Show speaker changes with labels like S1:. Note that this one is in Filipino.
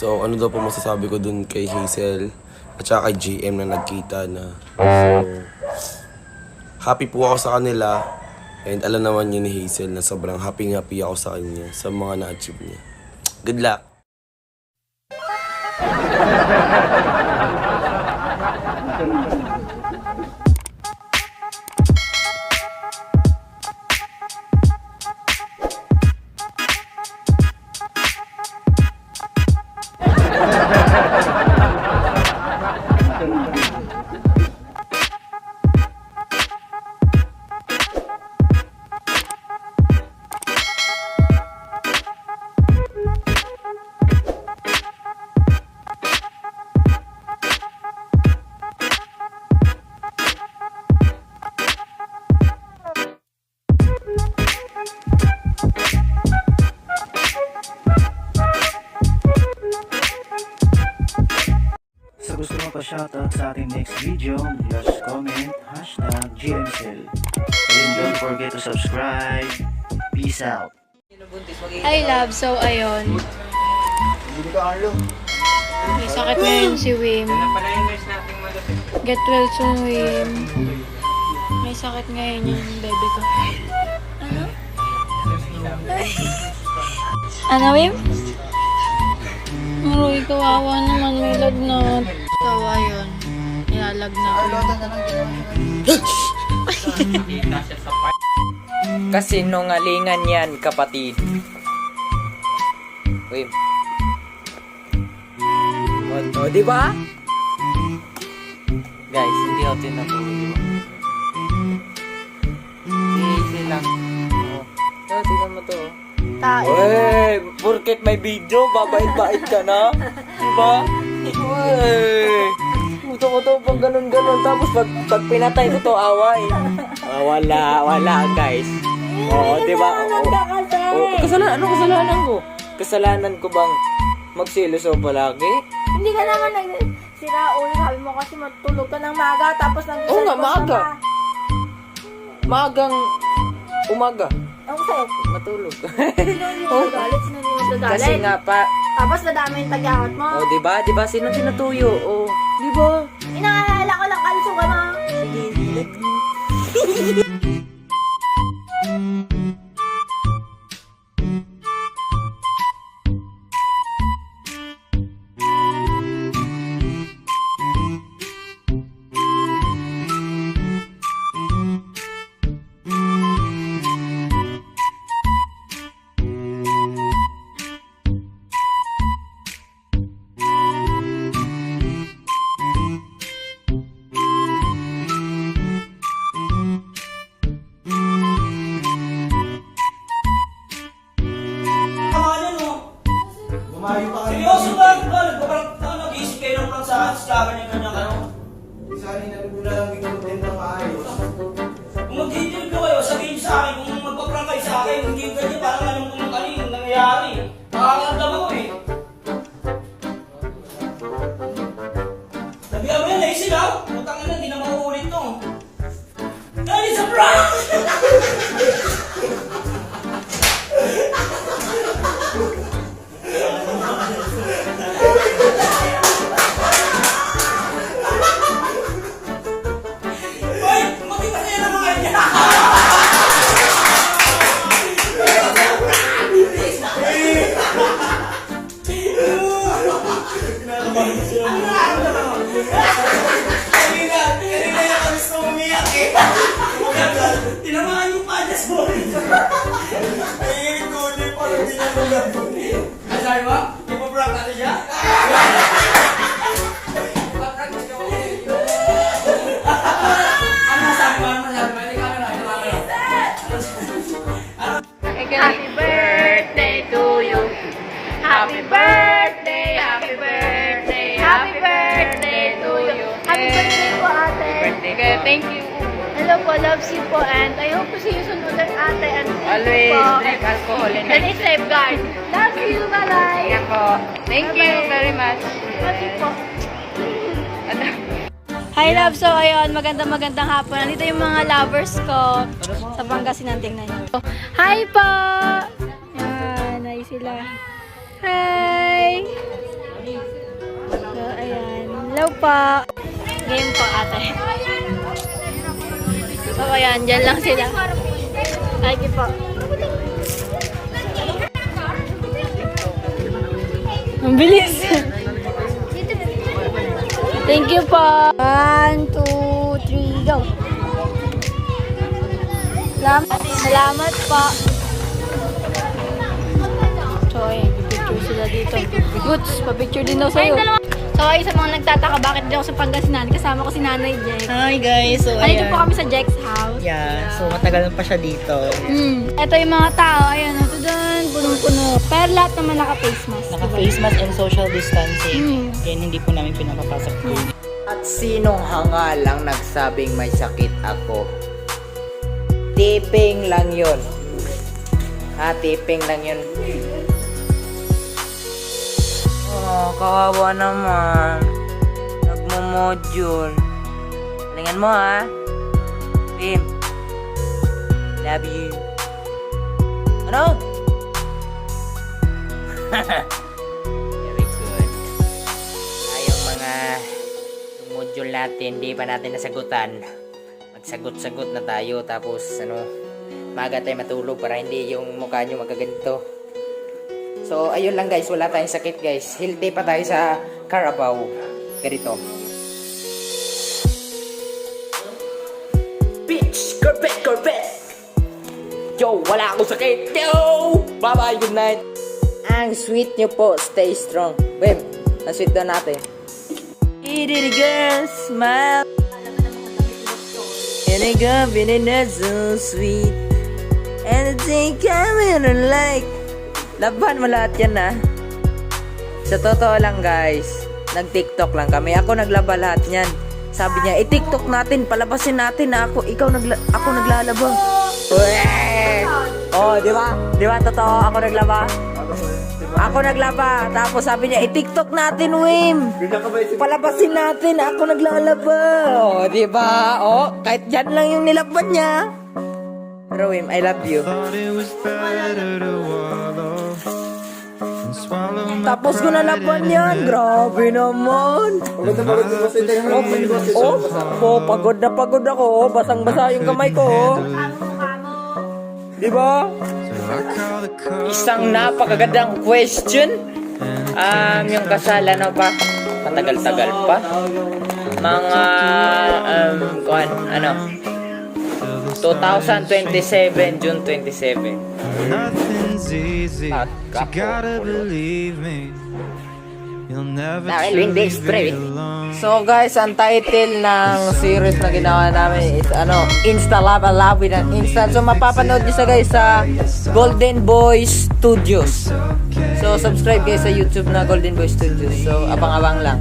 S1: So, ano daw po masasabi ko dun kay Hazel at saka kay JM na nagkita na. So, happy po ako sa kanila. And alam naman niya ni Hazel na sobrang happy ako sa kanya sa mga na-achieve niya. Good luck!
S2: Sa gusto mo pa shoutout sa ating next video, just comment #GMCell. And don't forget to subscribe. Peace out.
S3: Hi love, so ayun. May sakit ngayon si Wim. Get well soon, Wim. May sakit ngayon yung baby ko. Ano? Ano, Wim? Maroy, kawawa naman, may lagnat. So, ayun. Nilalagna ko.
S4: Kasi nungalingan yan, kapatid. Wait. O, di ba? Guys, hindi ako tinatulog. Easy lang. O, tingnan mo to. Wey, porket may video, babait-bait ka na. Diba? Wey. Ito pang ganun-ganun. Tapos pag pinatay ko to, away. Wala guys. Oo, diba? Kasalanan, ano kasalanan ko? Kasalanan ko bang magsiloso palagi?
S5: Hindi ka naman nagsira ulo. Sabi mo kasi matulog ka ng maga tapos nag-isip
S4: Oo nga, maaga. Maagang umaga.
S5: Ang sa'yo.
S4: Matulog.
S5: Sino hindi mo nagalit? Sino hindi mo nagalit?
S4: Kasi nga pa,
S5: Tapos nadami yung tagyawat mo.
S4: oh, diba? Diba? Sinong tinatuyo? Oh, diba?
S5: Inaalala ko lang kaluso ka na.
S4: Sige.
S6: Seryoso ba? Nag-iisip kayo ng plan sa akin, sa kanya-kanya ka, no?
S7: Sari na nagmula lang i-content na maayos.
S6: Kung mag-detail kayo, sabihin niyo sa akin, kung magpa-prank kayo sa akin, hindi yung ganyan, parang alam ko yung yung nangyayari. Nakakandam ako eh. Sabihan mo yan, naisip ha? Putang ina, hindi na mauulit to. Dahil it's a prank! Kanina yung alis na umiyak eh. Tinamaan yung padas mo. Ay, ko, hindi pa rin tinanong. Ano sabi mo? Hindi mo prank natin siya? Ano sabi mo? Ano sabi mo? Hindi ka na
S3: Happy birthday to you. Happy birthday, happy birthday, happy birthday to you.
S5: Happy birthday po, ate.
S3: Okay, thank you.
S5: Hello po, loves you po, and I hope to see you soon ulit, ate. And thank you
S4: Always
S5: po.
S4: drink alcohol and
S5: And safeguard. Love you, bye-bye.
S4: Yan po. Thank you very much.
S5: Love you po.
S3: Hi love, so ayun, magandang hapon. Nandito yung mga lovers ko sa Pangasinan, tingnan nyo. Hi po! Yan, ay sila. Hi! Hello po. Game po, ate. So, ayan. Dyan lang sila. Ay, po. Ang bilis. Thank you po. 1, 2, 3, go. Salamat po. So, ayun, picture sila dito. Goods, pa-picture din daw sa'yo. So, ayun sa mga nagtataka, bakit di ako sa Pangasinan? Kasama ko si Nanay Jack.
S8: Hi guys, so
S3: Andito
S8: ayan.
S3: po kami sa Jack's house.
S8: Yeah, so matagal pa siya dito.
S3: Ito yung mga tao. Ayan, ito doon, punong-puno. Pero lahat naman naka-face mask.
S8: Naka-face mask and social distancing.
S3: Mm.
S8: Kaya hindi po namin pinapapasok po.
S4: At sinong hangal ang nagsabing may sakit ako? Tiping lang yun. Tiping lang yun. Oh, kawawa naman. Nagmo-module. Galingan mo ha. Tim. Love you. Ano? Very good. Yung mga yung module natin, di pa natin nasagutan. Magsagot-sagot na tayo. Tapos, maaga tayo matulog para hindi yung mukha nyo magkaganito. So, ayun lang guys. Wala tayong sakit guys. Healthy pa tayo sa Carabao. Ganito. Bitch! Corvette! Yo! Wala akong sakit! Yo! Bye-bye! Good night! Ang sweet nyo po. Stay strong. Wem, ang sweet daw natin. Itty girl, smile. And I got it so sweet. And I think I'm in like. Laban mo lahat yan ha. Sa totoo lang guys, nag-TikTok lang kami. Ako naglaba lahat yan. Sabi niya, i-TikTok natin, palabasin natin na ako naglalaba. Uwe! Oh, di ba? Di ba totoo? Ako naglaba? Ako naglaba. Tapos sabi niya, i-TikTok natin, Wim. Palabasin natin, ako naglalaba. Oh, di ba? Oh, kahit dyan lang yung nilaban niya. Pero Wim, I love you. Tapos ko na laban yan. Grabe naman. Pagod na pagod ako. Oh, basang-basa yung kamay ko. Oh. Diba? Isang napakagandang question. Yung kasal, ano pa? Matagal-tagal pa. Mga, 2027, June 27.
S9: Nothing's easy. You gotta believe me. You'll never truly be alone.
S4: So guys, ang title ng series na ginawa namin is Insta Love and Love with an Instant. So mapapanood nyo sa guys sa Golden Boy Studios. So subscribe guys sa YouTube na Golden Boy Studios. So abang-abang lang.